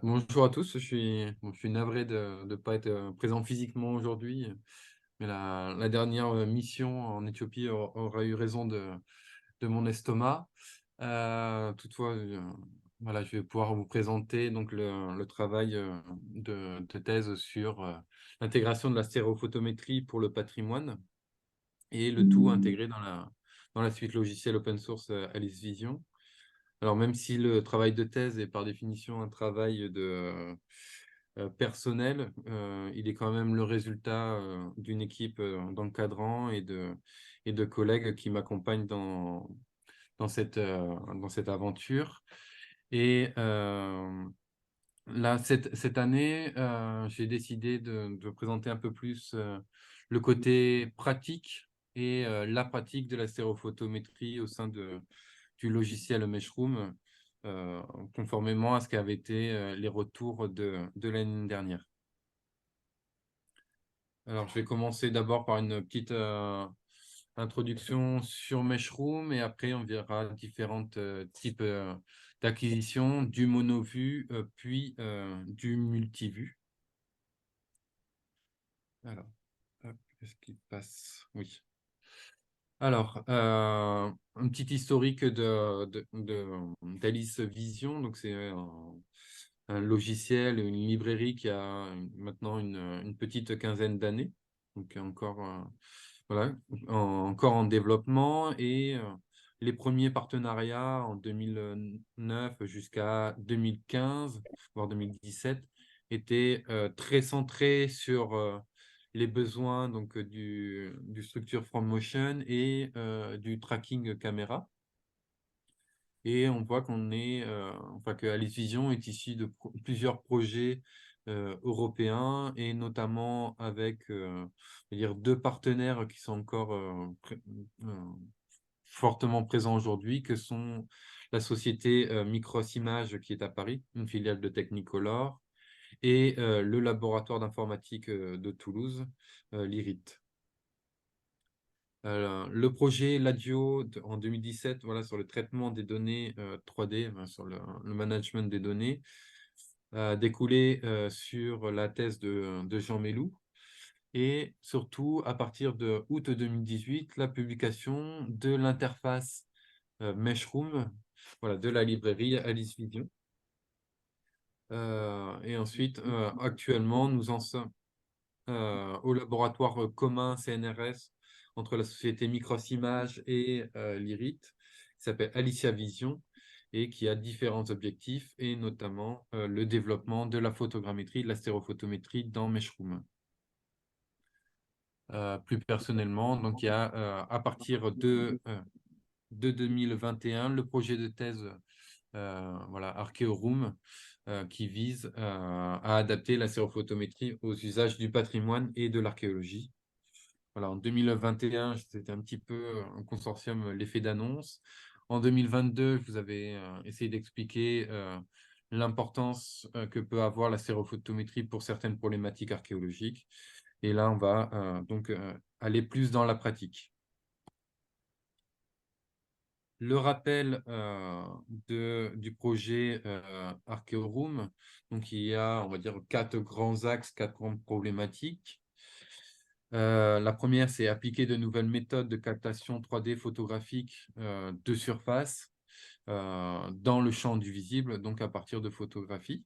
Bonjour à tous, je suis navré de ne pas être présent physiquement aujourd'hui, mais la dernière mission en Éthiopie aura eu raison de mon estomac. Toutefois, voilà, je vais pouvoir vous présenter donc le travail de thèse sur l'intégration de la stéréophotométrie pour le patrimoine et le tout intégré dans la suite logicielle open source Alice Vision. Alors, même si le travail de thèse est par définition un travail personnel, il est quand même le résultat d'une équipe d'encadrants et de collègues qui m'accompagnent dans cette aventure. Et là, cette année, j'ai décidé de présenter un peu plus le côté pratique et la pratique de la stéréophotométrie au sein du logiciel Meshroom, euh, conformément à ce qu'avaient été les retours de l'année dernière. Alors, je vais commencer d'abord par une petite introduction sur Meshroom et après, on verra différents types d'acquisition, du mono-vue, puis du multi-vue. Alors, hop, qu'est-ce qui passe? Oui. Alors, un petit historique d'Alice Vision. Donc, c'est un logiciel, une librairie qui a maintenant une petite quinzaine d'années. Donc, encore, voilà, encore en développement. Et les premiers partenariats en 2009 jusqu'à 2015, voire 2017, étaient très centrés sur les besoins donc, du structure from motion et du tracking caméra. Et on voit enfin, que Alice Vision est ici de plusieurs projets européens et notamment avec on va dire deux partenaires qui sont encore euh, fortement présents aujourd'hui, que sont la société Micros Images qui est à Paris, une filiale de Technicolor, et le laboratoire d'informatique de Toulouse, l'IRIT. Le projet LADIO en 2017, voilà, sur le traitement des données 3D, sur le management des données, a découlé sur la thèse de Jean Meilou. Et surtout, à partir de août 2018, la publication de l'interface Meshroom, voilà, de la librairie Alice Vision. Et ensuite, actuellement, nous en sommes au laboratoire commun CNRS entre la société Micros Images et l'IRIT, qui s'appelle Alicia Vision et qui a différents objectifs, et notamment le développement de la photogrammétrie, de la stéréophotométrie dans Meshroom. Plus personnellement, donc il y a à partir de 2021 le projet de thèse voilà, Archeoroom, qui vise à adapter la stéréophotométrie aux usages du patrimoine et de l'archéologie. Voilà, en 2021, c'était un petit peu un consortium l'effet d'annonce. En 2022, je vous avais essayé d'expliquer l'importance que peut avoir la stéréophotométrie pour certaines problématiques archéologiques. Et là, on va donc aller plus dans la pratique. Le rappel du projet Archeoroom, donc il y a, on va dire, quatre grands axes, quatre grandes problématiques. La première, c'est appliquer de nouvelles méthodes de captation 3D photographique de surface dans le champ du visible, donc à partir de photographies.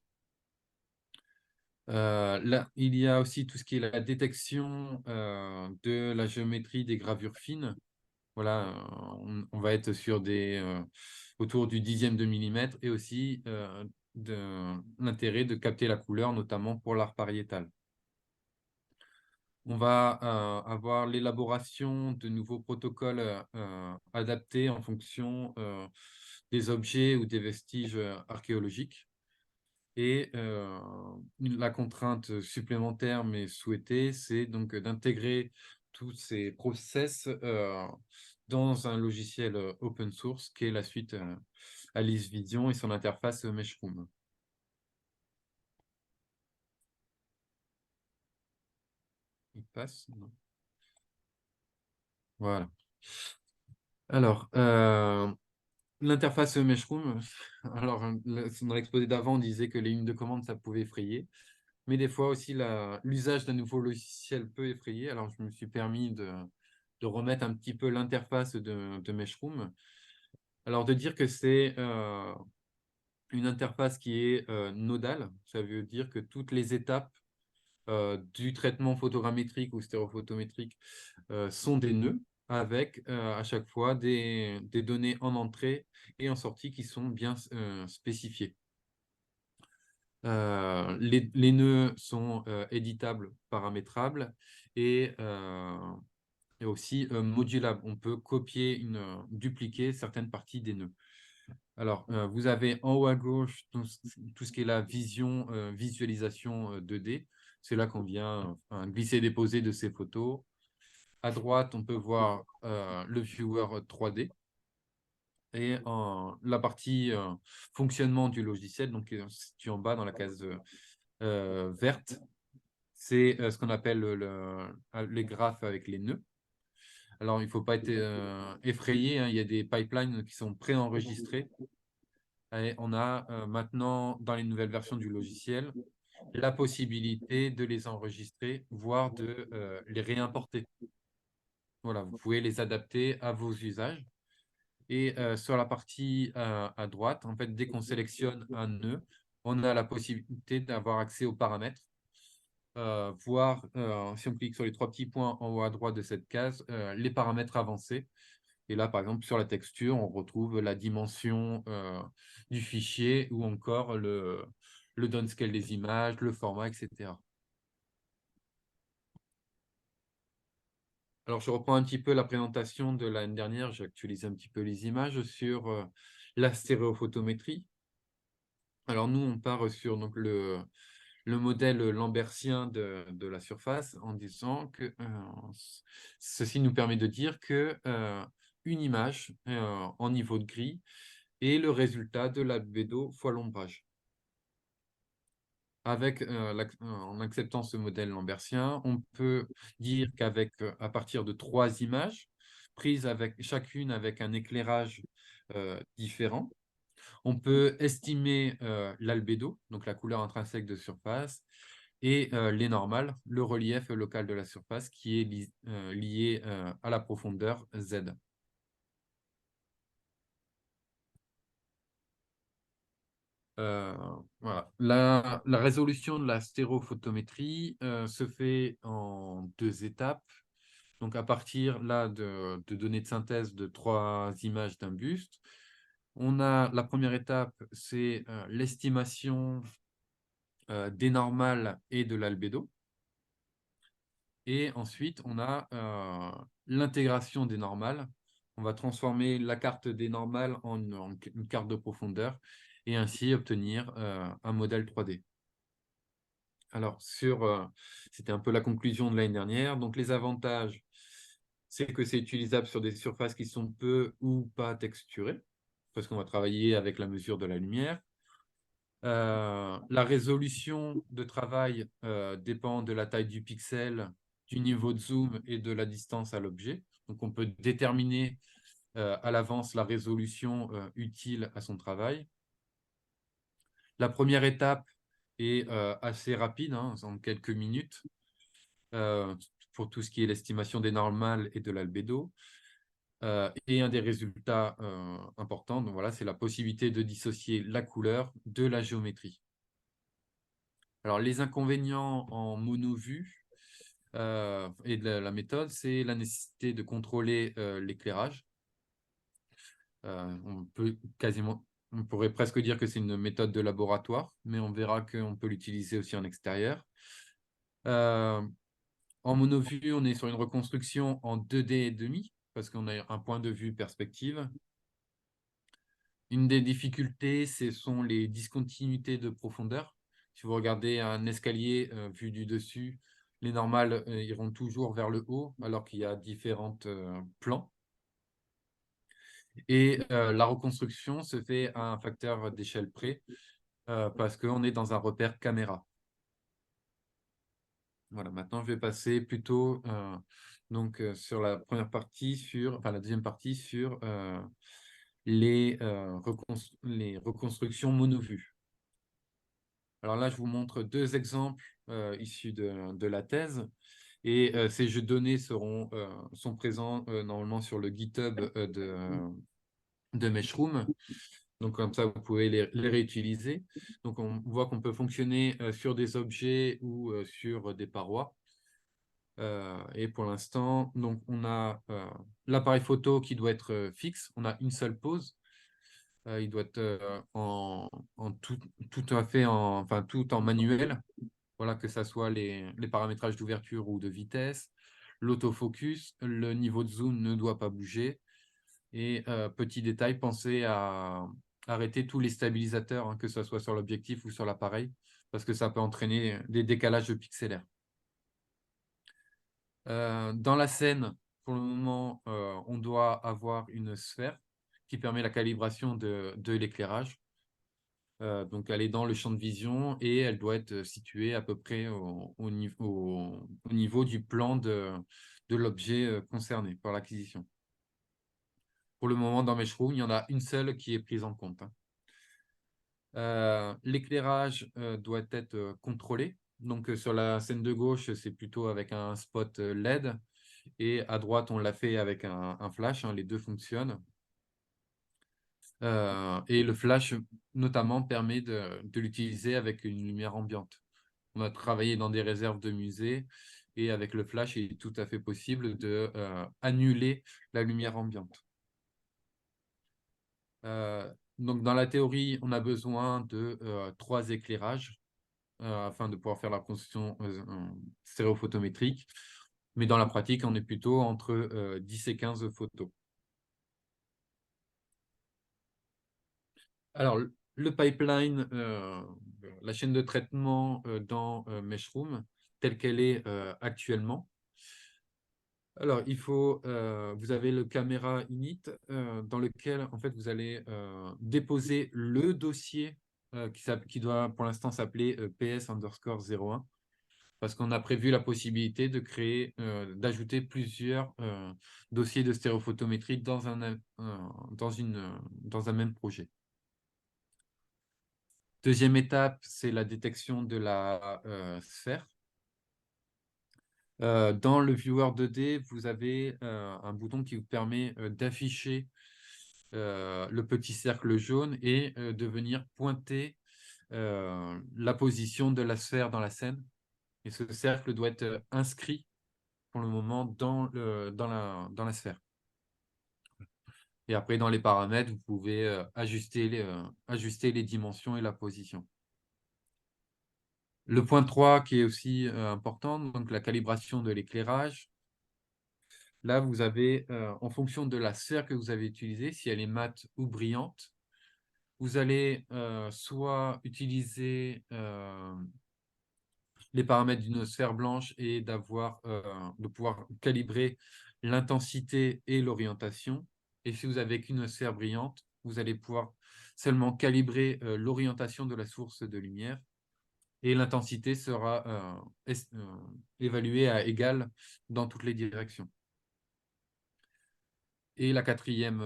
Là, il y a aussi tout ce qui est la détection de la géométrie des gravures fines. Voilà, on va être sur autour du dixième de millimètre et aussi l'intérêt de capter la couleur, notamment pour l'art pariétal. On va avoir l'élaboration de nouveaux protocoles adaptés en fonction des objets ou des vestiges archéologiques. Et la contrainte supplémentaire mais souhaitée, c'est donc d'intégrer tous ces process dans un logiciel open source qui est la suite Alice Vision et son interface Meshroom. Il passe? Non. Voilà. Alors, L'interface Meshroom, alors dans l'exposé d'avant, on disait que les lignes de commande, ça pouvait effrayer. Mais des fois aussi, l'usage d'un nouveau logiciel peut effrayer. Alors, je me suis permis de remettre un petit peu l'interface de Meshroom. Alors, de dire que c'est une interface qui est nodale, ça veut dire que toutes les étapes du traitement photogrammétrique ou stéréophotométrique sont des nœuds avec à chaque fois des données en entrée et en sortie qui sont bien spécifiées. Les nœuds sont éditables, paramétrables et aussi modulables. On peut copier, dupliquer certaines parties des nœuds. Alors, vous avez en haut à gauche tout ce qui est la visualisation 2D. C'est là qu'on vient glisser-déposer de ces photos. À droite, on peut voir le viewer 3D et la partie fonctionnement du logiciel, donc située en bas dans la case verte, c'est ce qu'on appelle les graphes avec les nœuds. Alors, il ne faut pas être effrayé, hein, il y a des pipelines qui sont préenregistrés. Et on a maintenant, dans les nouvelles versions du logiciel, la possibilité de les enregistrer, voire de les réimporter. Voilà, vous pouvez les adapter à vos usages. Et sur la partie à droite, en fait, dès qu'on sélectionne un nœud, on a la possibilité d'avoir accès aux paramètres, voir, si on clique sur les trois petits points en haut à droite de cette case, les paramètres avancés. Et là, par exemple, sur la texture, on retrouve la dimension du fichier ou encore le downscale des images, le format, etc. Alors, je reprends un petit peu la présentation de l'année dernière. J'ai actualisé un petit peu les images sur la stéréophotométrie. Alors, nous, on part sur donc, le modèle lambertien de la surface en disant que ceci nous permet de dire que une image en niveau de gris est le résultat de l'albédo fois l'ombrage. Avec, en acceptant ce modèle lambertien, on peut dire qu'avec, à partir de 3 images, prises avec, chacune avec un éclairage différent, on peut estimer l'albédo, donc la couleur intrinsèque de surface, et les normales, le relief local de la surface qui est lié à la profondeur Z. Euh, voilà. La résolution de la stéréophotométrie se fait en 2 étapes. Donc, à partir là de données de synthèse de 3 images d'un buste, on a la première étape, c'est l'estimation des normales et de l'albédo. Et ensuite, on a l'intégration des normales. On va transformer la carte des normales en une carte de profondeur et ainsi obtenir un modèle 3D. Alors, c'était un peu la conclusion de l'année dernière. Donc, les avantages, c'est que c'est utilisable sur des surfaces qui sont peu ou pas texturées, parce qu'on va travailler avec la mesure de la lumière. La résolution de travail dépend de la taille du pixel, du niveau de zoom et de la distance à l'objet. Donc, on peut déterminer à l'avance la résolution utile à son travail. La première étape est assez rapide, hein, en quelques minutes, pour tout ce qui est l'estimation des normales et de l'albédo. Et un des résultats importants, donc voilà, c'est la possibilité de dissocier la couleur de la géométrie. Alors, les inconvénients en mono-vue et de la méthode, c'est la nécessité de contrôler l'éclairage. On pourrait presque dire que c'est une méthode de laboratoire, mais on verra qu'on peut l'utiliser aussi en extérieur. Euh, En mono-vue, on est sur une reconstruction en 2D et demi, parce qu'on a un point de vue perspective. Une des difficultés, ce sont les discontinuités de profondeur. Si vous regardez un escalier vu du dessus, les normales iront toujours vers le haut, alors qu'il y a différents plans. Et la reconstruction se fait à un facteur d'échelle près, parce qu'on est dans un repère caméra. Voilà, maintenant je vais passer plutôt sur la première partie, enfin la deuxième partie sur les reconstructions monovues. Alors là, je vous montre deux exemples issus de la thèse. Et ces jeux de données sont présents normalement sur le GitHub de Meshroom. Donc, comme ça, vous pouvez les réutiliser. Donc, on voit qu'on peut fonctionner sur des objets ou sur des parois. Et pour l'instant, donc on a l'appareil photo qui doit être fixe. On a une seule pose. Il doit être tout à fait tout en manuel. Voilà, que ça soit les paramétrages d'ouverture ou de vitesse, l'autofocus, le niveau de zoom ne doit pas bouger. Et petit détail, pensez à arrêter tous les stabilisateurs, hein, que ce soit sur l'objectif ou sur l'appareil, parce que ça peut entraîner des décalages de pixelaires. Dans la scène, pour le moment, on doit avoir une sphère qui permet la calibration de l'éclairage. Donc, elle est dans le champ de vision et elle doit être située à peu près au niveau du plan de l'objet concerné par l'acquisition. Pour le moment, dans Meshroom, il y en a une seule qui est prise en compte, hein. L'éclairage doit être contrôlé. Donc, sur la scène de gauche, c'est plutôt avec un spot LED. Et à droite, on l'a fait avec un flash, hein, les deux fonctionnent. Et le flash, notamment, permet de l'utiliser avec une lumière ambiante. On a travaillé dans des réserves de musées et avec le flash, il est tout à fait possible de annuler la lumière ambiante. Donc, dans la théorie, on a besoin de 3 éclairages afin de pouvoir faire la construction stéréophotométrique. Mais dans la pratique, on est plutôt entre 10 et 15 photos. Alors, le pipeline, la chaîne de traitement dans Meshroom, telle qu'elle est actuellement. Alors, vous avez le caméra init dans lequel, en fait, vous allez déposer le dossier qui doit pour l'instant s'appeler PS_01, parce qu'on a prévu la possibilité de d'ajouter plusieurs dossiers de stéréophotométrie dans un même projet. Deuxième étape, c'est la détection de la sphère. Dans le viewer 2D, vous avez un bouton qui vous permet d'afficher le petit cercle jaune et de venir pointer la position de la sphère dans la scène. Et ce cercle doit être inscrit pour le moment dans la sphère. Et après, dans les paramètres, vous pouvez ajuster les dimensions et la position. Le point 3 qui est aussi important, donc la calibration de l'éclairage. Là, vous avez, en fonction de la sphère que vous avez utilisée, si elle est mate ou brillante, vous allez soit utiliser les paramètres d'une sphère blanche et de pouvoir calibrer l'intensité et l'orientation. Et si vous avez qu'une sphère brillante, vous allez pouvoir seulement calibrer l'orientation de la source de lumière et l'intensité sera évaluée à égale dans toutes les directions. Et la quatrième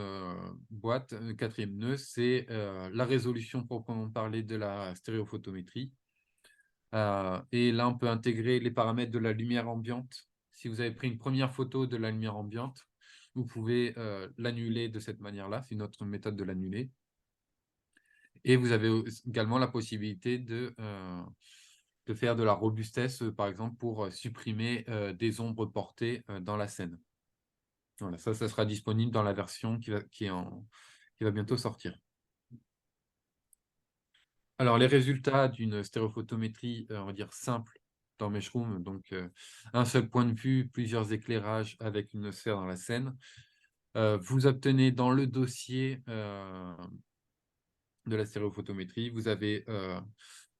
quatrième nœud, c'est la résolution proprement parlée de la stéréophotométrie. Et là, on peut intégrer les paramètres de la lumière ambiante. Si vous avez pris une première photo de la lumière ambiante, vous pouvez l'annuler de cette manière-là. C'est une autre méthode de l'annuler. Et vous avez également la possibilité de faire de la robustesse, par exemple, pour supprimer des ombres portées dans la scène. Voilà, ça sera disponible dans la version qui va bientôt sortir. Alors, les résultats d'une stéréophotométrie, on va dire simple dans Meshroom, donc un seul point de vue, plusieurs éclairages avec une sphère dans la scène. Vous obtenez dans le dossier de la stéréophotométrie, vous avez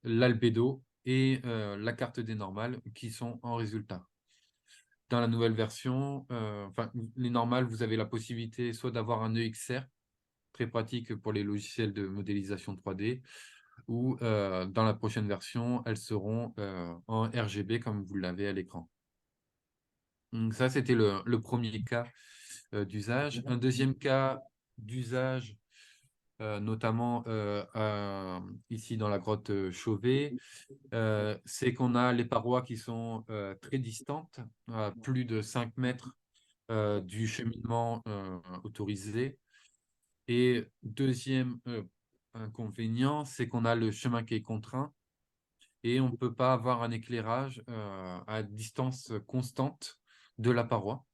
l'albédo et la carte des normales qui sont en résultat. Dans la nouvelle version, les normales, vous avez la possibilité soit d'avoir un EXR, très pratique pour les logiciels de modélisation 3D, ou dans la prochaine version, elles seront en RGB comme vous l'avez à l'écran. Donc ça, c'était le premier cas d'usage. Un deuxième cas d'usage notamment ici dans la grotte Chauvet, c'est qu'on a les parois qui sont très distantes, à plus de 5 mètres du cheminement autorisé. Et deuxième inconvénient, c'est qu'on a le chemin qui est contraint et on ne peut pas avoir un éclairage à distance constante de la paroi.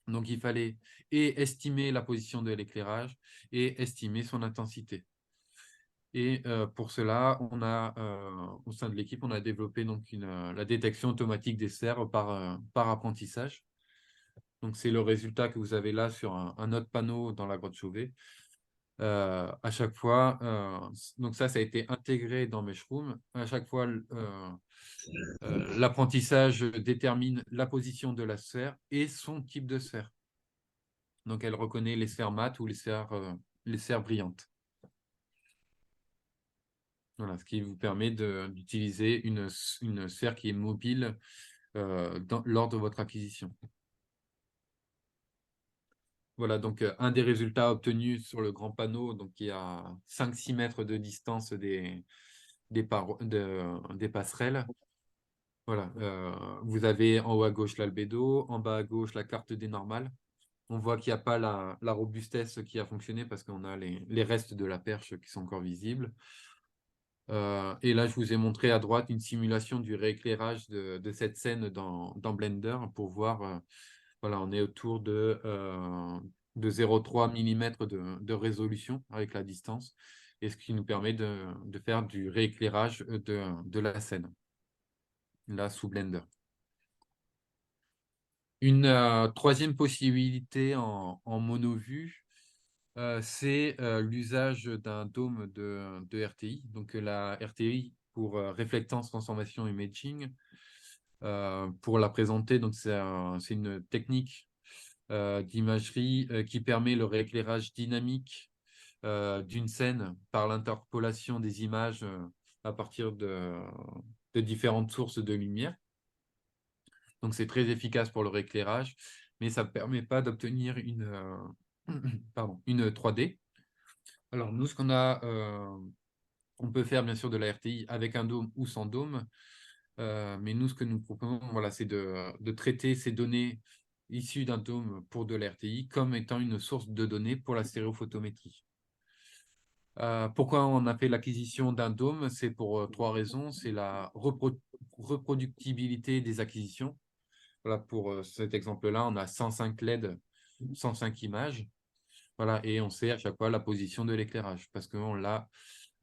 Donc, il fallait et estimer la position de l'éclairage et estimer son intensité. Et pour cela, au sein de l'équipe, on a développé donc la détection automatique des cerfs par apprentissage. Donc, c'est le résultat que vous avez là sur un autre panneau dans la grotte Chauvet. À chaque fois, donc ça a été intégré dans Meshroom. À chaque fois, l'apprentissage détermine la position de la sphère et son type de sphère. Donc, elle reconnaît les sphères mates ou les sphères brillantes. Voilà, ce qui vous permet d'utiliser une sphère qui est mobile lors de votre acquisition. Voilà, donc un des résultats obtenus sur le grand panneau, donc qui est à 5-6 mètres de distance des passerelles. Voilà, vous avez en haut à gauche l'albédo, en bas à gauche la carte des normales. On voit qu'il n'y a pas la robustesse qui a fonctionné parce qu'on a les restes de la perche qui sont encore visibles. Et là, je vous ai montré à droite une simulation du rééclairage de cette scène dans Blender pour voir, voilà, on est autour de 0,3 mm de résolution avec la distance, et ce qui nous permet de faire du rééclairage de la scène, là, sous Blender. Une troisième possibilité en mono-vue, c'est l'usage d'un dôme de RTI. Donc la RTI pour Reflectance Transformation Imaging. Pour la présenter, donc c'est une technique d'imagerie qui permet le rééclairage dynamique d'une scène par l'interpolation des images à partir de différentes sources de lumière. Donc c'est très efficace pour le rééclairage, mais ça ne permet pas d'obtenir une 3D. Alors nous, ce qu'on a, on peut faire bien sûr de la RTI avec un dôme ou sans dôme, mais nous, ce que nous proposons, voilà, c'est de traiter ces données issues d'un dôme pour de la RTI comme étant une source de données pour la stéréophotométrie. Pourquoi on a fait l'acquisition d'un dôme? C'est pour trois raisons. C'est la reproductibilité des acquisitions. Voilà, pour cet exemple-là, on a 105 LED, 105 images. Voilà, et on sait à chaque fois la position de l'éclairage parce qu'on l'a.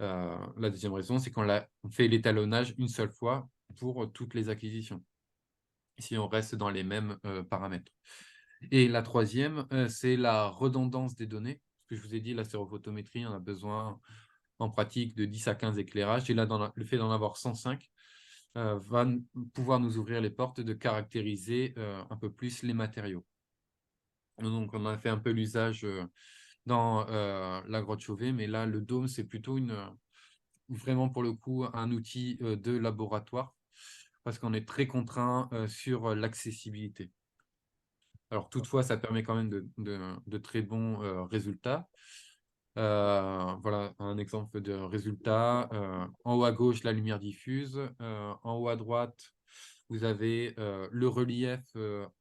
La deuxième raison, c'est qu'on fait l'étalonnage une seule fois pour toutes les acquisitions, si on reste dans les mêmes paramètres. Et la troisième, c'est la redondance des données. Ce que je vous ai dit, la stéréophotométrie, on a besoin en pratique de 10 à 15 éclairages. Et là, le fait d'en avoir 105 va pouvoir nous ouvrir les portes de caractériser un peu plus les matériaux. Donc, on a fait un peu l'usage dans la grotte Chauvet, mais là, le dôme, c'est plutôt vraiment pour le coup un outil de laboratoire parce qu'on est très contraint sur l'accessibilité. Alors toutefois, ça permet quand même de très bons résultats. Voilà un exemple de résultat. En haut à gauche, la lumière diffuse. En haut à droite, vous avez le relief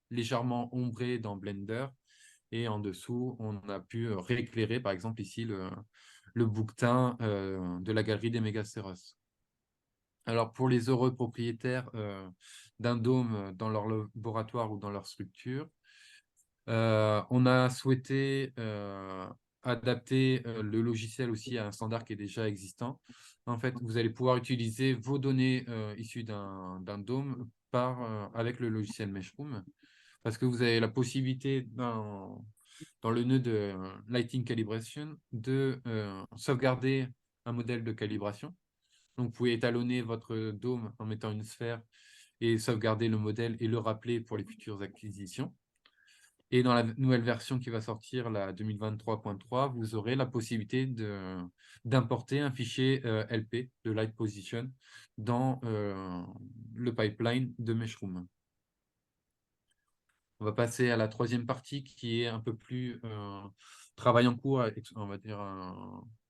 légèrement ombré dans Blender. Et en dessous, on a pu rééclairer, par exemple, ici, le bouquetin de la galerie des Mégacéros. Alors, pour les heureux propriétaires d'un dôme dans leur laboratoire ou dans leur structure, on a souhaité adapter le logiciel aussi à un standard qui est déjà existant. En fait, vous allez pouvoir utiliser vos données issues d'un dôme avec le logiciel Meshroom, parce que vous avez la possibilité dans le nœud de Lighting Calibration de sauvegarder un modèle de calibration. Donc, vous pouvez étalonner votre dôme en mettant une sphère et sauvegarder le modèle et le rappeler pour les futures acquisitions. Et dans la nouvelle version qui va sortir, la 2023.3, vous aurez la possibilité d'importer un fichier LP de Light Position dans le pipeline de Meshroom. On va passer à la troisième partie qui est un peu plus travail en cours, on va dire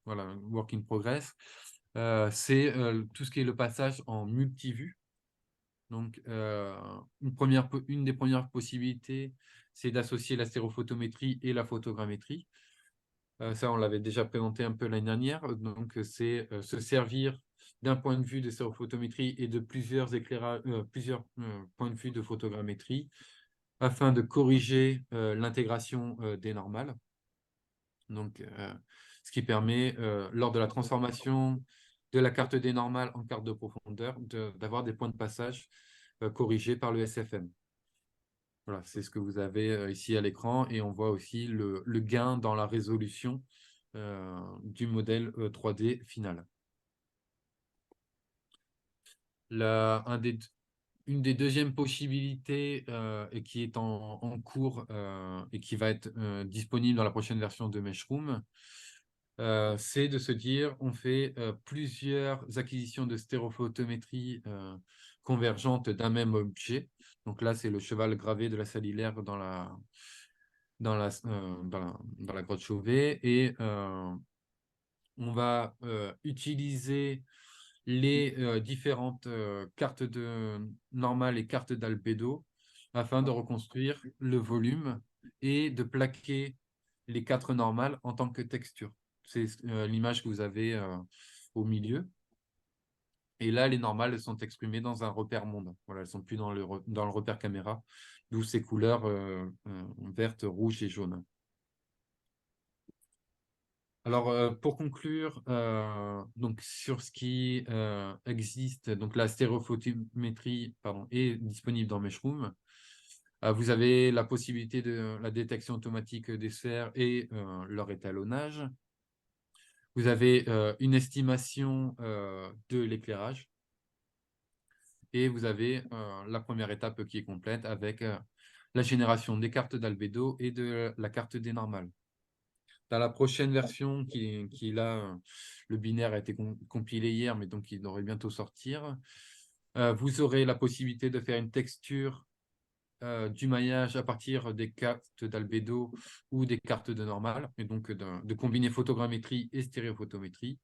voilà, work in progress. C'est tout ce qui est le passage en multivue. Donc, une des premières possibilités, c'est d'associer la stéréophotométrie et la photogrammétrie. Ça, on l'avait déjà présenté un peu l'année dernière. Donc, c'est se servir d'un point de vue de stéréophotométrie et de plusieurs points de vue de photogrammétrie afin de corriger l'intégration des normales. Donc, ce qui permet, lors de la transformation de la carte des normales en carte de profondeur, d'avoir des points de passage corrigés par le SFM. Voilà, c'est ce que vous avez ici à l'écran, et on voit aussi le gain dans la résolution du modèle 3D final. Une des deuxièmes possibilités et qui est en cours et qui va être disponible dans la prochaine version de Meshroom, c'est de se dire on fait plusieurs acquisitions de stéréophotométrie convergentes d'un même objet. Donc là, c'est le cheval gravé de la salilaire dans la grotte Chauvet, et on va utiliser les différentes cartes normales et cartes d'albédo afin de reconstruire le volume et de plaquer les 4 normales en tant que texture. C'est l'image que vous avez au milieu. Et là, les normales sont exprimées dans un repère monde. Voilà, elles ne sont plus dans le repère caméra, d'où ces couleurs vertes, rouges et jaunes. Alors, pour conclure, donc sur ce qui existe, donc la stéréophotométrie est disponible dans Meshroom. Vous avez la possibilité de la détection automatique des sphères et leur étalonnage. Vous avez une estimation de l'éclairage. Et vous avez la première étape qui est complète avec la génération des cartes d'albédo et de la carte des normales. Dans la prochaine version, qui là, le binaire a été compilé hier, mais donc il devrait bientôt sortir, vous aurez la possibilité de faire une texture du maillage à partir des cartes d'albédo ou des cartes de normale, et donc de combiner photogrammétrie et stéréophotométrie,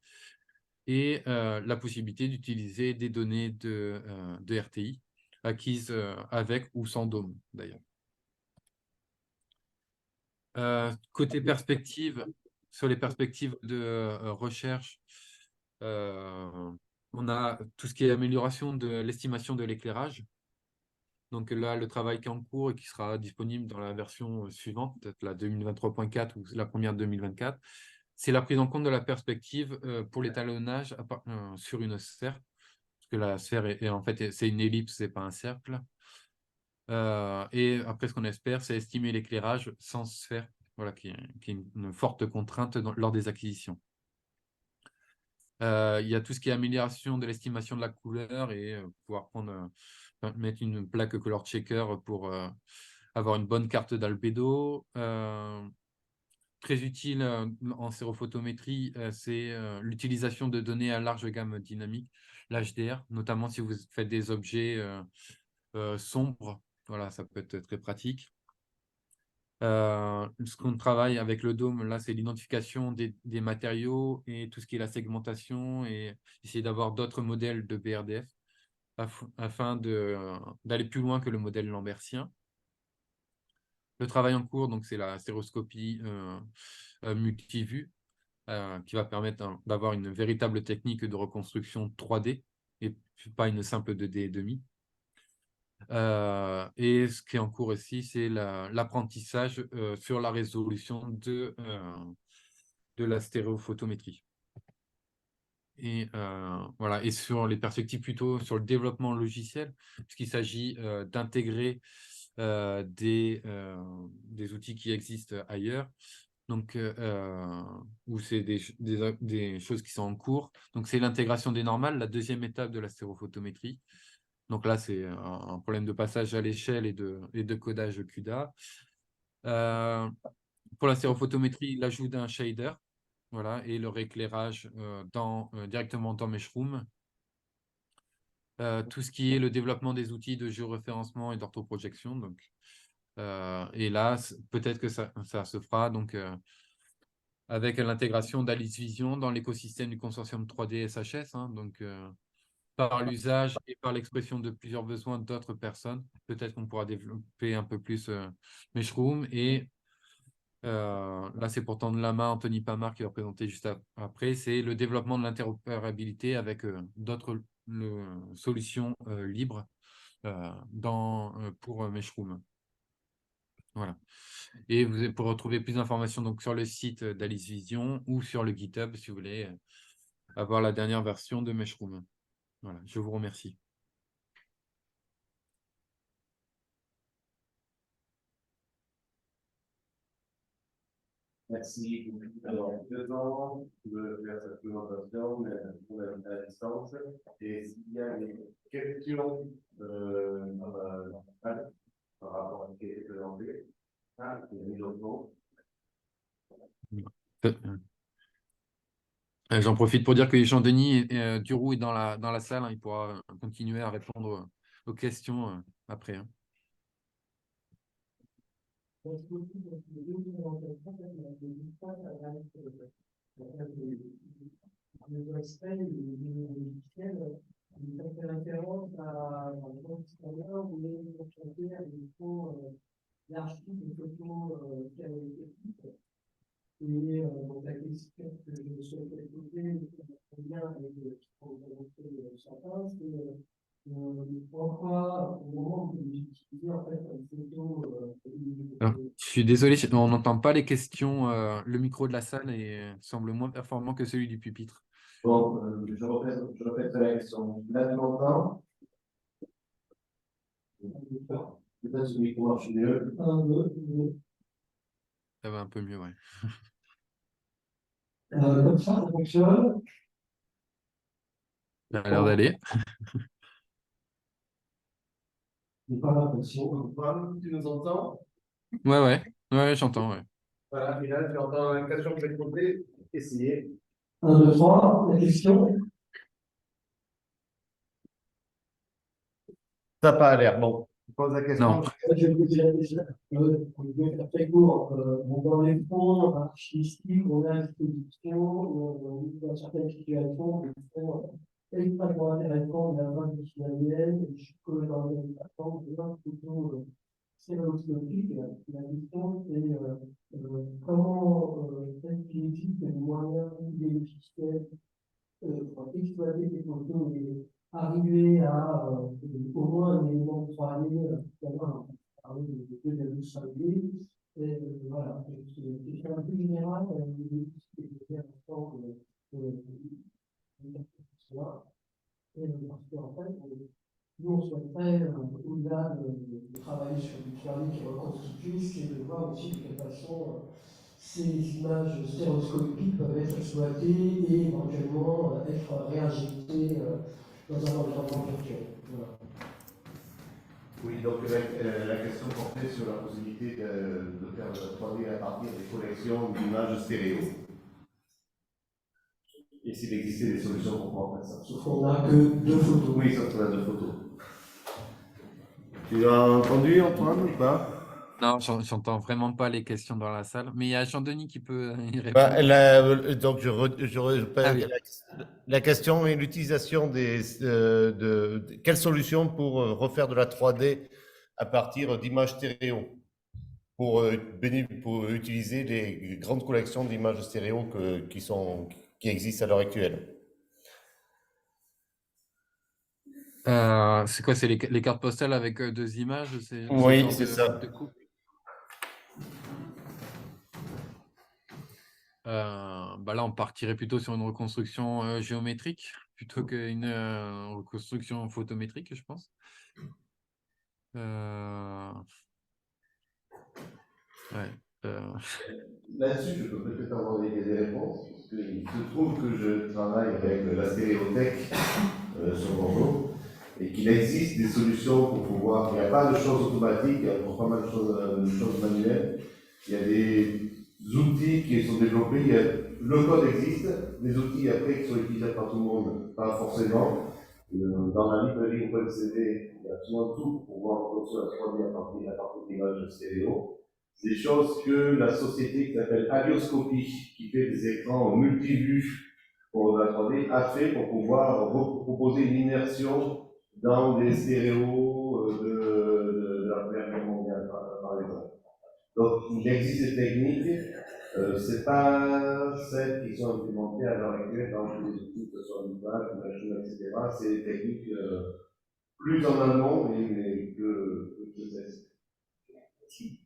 et la possibilité d'utiliser des données de RTI acquises avec ou sans dôme, d'ailleurs. Côté perspective, sur les perspectives de recherche, on a tout ce qui est amélioration de l'estimation de l'éclairage. Donc là, le travail qui est en cours et qui sera disponible dans la version suivante, peut-être la 2023.4 ou la première 2024, c'est la prise en compte de la perspective pour l'étalonnage sur une sphère, parce que la sphère en fait, c'est une ellipse, c'est pas un cercle. Et après, ce qu'on espère, c'est estimer l'éclairage sans sphère, voilà, qui est une forte contrainte lors des acquisitions. Il y a tout ce qui est amélioration de l'estimation de la couleur et pouvoir mettre une plaque color checker pour avoir une bonne carte d'albédo. Très utile en stéréophotométrie, c'est l'utilisation de données à large gamme dynamique, l'HDR, notamment si vous faites des objets sombres. Voilà, ça peut être très pratique. Ce qu'on travaille avec le dôme, là, c'est l'identification des matériaux et tout ce qui est la segmentation, et essayer d'avoir d'autres modèles de BRDF afin d'aller plus loin que le modèle lambertien. Le travail en cours, donc, c'est la stéréoscopie multivue qui va permettre d'avoir une véritable technique de reconstruction 3D et pas une simple 2D et demi. Et ce qui est en cours aussi, c'est l'apprentissage sur la résolution de la stéréophotométrie. Et voilà, et sur les perspectives plutôt sur le développement logiciel, puisqu'il s'agit d'intégrer des outils qui existent ailleurs, donc où c'est des choses qui sont en cours. Donc c'est l'intégration des normales, la deuxième étape de la stéréophotométrie. Donc là, c'est un problème de passage à l'échelle et de codage CUDA. Pour la stéréophotométrie, l'ajout d'un shader, voilà, et le rééclairage directement dans Meshroom. Tout ce qui est le développement des outils de géoréférencement et d'orthoprojection. Donc, et là, peut-être que ça se fera. Donc, avec l'intégration d'Alice Vision dans l'écosystème du consortium 3D SHS. Hein, donc, par l'usage et par l'expression de plusieurs besoins d'autres personnes, peut-être qu'on pourra développer un peu plus Meshroom. Et là, c'est pourtant de Lama, Anthony Pamar qui va présenter juste après. C'est le développement de l'interopérabilité avec d'autres solutions libres pour Meshroom. Voilà. Et vous pourrez retrouver plus d'informations donc, sur le site d'Alice Vision ou sur le GitHub si vous voulez avoir la dernière version de Meshroom. Voilà, je vous remercie. Merci. Alors, 2 ans, je vais faire cette présentation, mais pour la distance. Et s'il y a des questions par rapport à ce qui a été présenté, il y a mis au fond. J'en profite pour dire que Jean-Denis Duroux est dans la salle. Hein, il pourra continuer à répondre aux questions après. Hein. Les aspects du logiciel, il fait référence à l'histoire où les chantiers font l'archive des photos qui avaient été prises. Et donc la question que je souhaitais poser en lien avec ce qu'on a montré ce matin, c'est pourquoi au moment où vous utilisez en fait une photo. Alors, je suis désolé, on n'entend pas les questions. Le micro de la salle semble moins performant que celui du pupitre. Bon, je répète la question. Là, tu m'entends? Peut-être ce micro marche mieux. Ça va un peu mieux, ouais. Comme ça fonctionne. Ça a l'air d'aller. J'ai pas l'impression. Tu nous entends? Ouais, j'entends, ouais. Voilà, et là, tu entends la question que je vais te poser. Essayez. 1, 2, 3, la question. Ça n'a pas l'air. Bon, je pose la question. Non. Je vais poser la question. Je vais faire très court. Dans les fonds archivistiques, on a à disposition, dans certaines situations, des fonds extrêmement intéressants de la base visuelle. Je suis que dans les plateformes, plutôt stéréoscopique. La question, c'est comment est-ce qu'il existe des moyens, des logiciels pour exploiter ces photos et arriver à au moins un élément de 3D, finalement, parler de 2,5D. Et voilà, c'est un peu général, ce que je vais faire ensemble, et parce qu'en fait, nous, on souhaiterait, au-delà de travailler sur du 3D qui est reconstitué, c'est de voir aussi de quelle façon ces images stéréoscopiques peuvent être exploitées et éventuellement être réinjectées dans un environnement virtuel. Voilà. Oui, donc la question portait sur la possibilité de faire de la 3D à partir des collections d'images stéréo. Et s'il existait des solutions pour pouvoir faire ça. Sauf qu'on n'a que 2 photos. Oui, sauf qu'on a 2 photos. Tu l'as entendu, Antoine, ou pas? Non, j'entends vraiment pas les questions dans la salle. Mais il y a Jean-Denis qui peut y Bah, répondre. donc Ah oui. la question est l'utilisation quelles solutions pour refaire de la 3D à partir d'images stéréo pour utiliser les grandes collections d'images stéréo qui existent à l'heure actuelle. C'est quoi? C'est les cartes postales avec 2 images? Oui, Genre c'est ça. de coupe? Bah là, on partirait plutôt sur une reconstruction géométrique plutôt qu'une reconstruction photométrique, je pense. Ouais. Là-dessus, je peux peut-être avoir des réponses, parce qu'il se trouve que je travaille avec la stéréothèque sur Bordeaux, et qu'il existe des solutions pour pouvoir. Il n'y a pas de choses automatiques, il y a encore pas mal de choses manuelles. Il y a des outils qui sont développés, le code existe, des outils après qui sont utilisables par tout le monde, pas forcément. Dans la librairie OpenCV, il y a souvent tout pour pouvoir reconstruire la 3D à partir d'images stéréo. des choses que la société qui s'appelle Alioscopie, qui fait des écrans multivus pour la 3D, a fait pour pouvoir proposer une immersion dans des stéréos de la Première Guerre mondiale, par exemple. Donc, il existe des techniques, c'est pas celles qui sont implémentées à l'heure actuelle dans tous les outils, que ce soit l'image, l'imagine, etc. C'est des techniques plus en allemand, mais que celles-ci.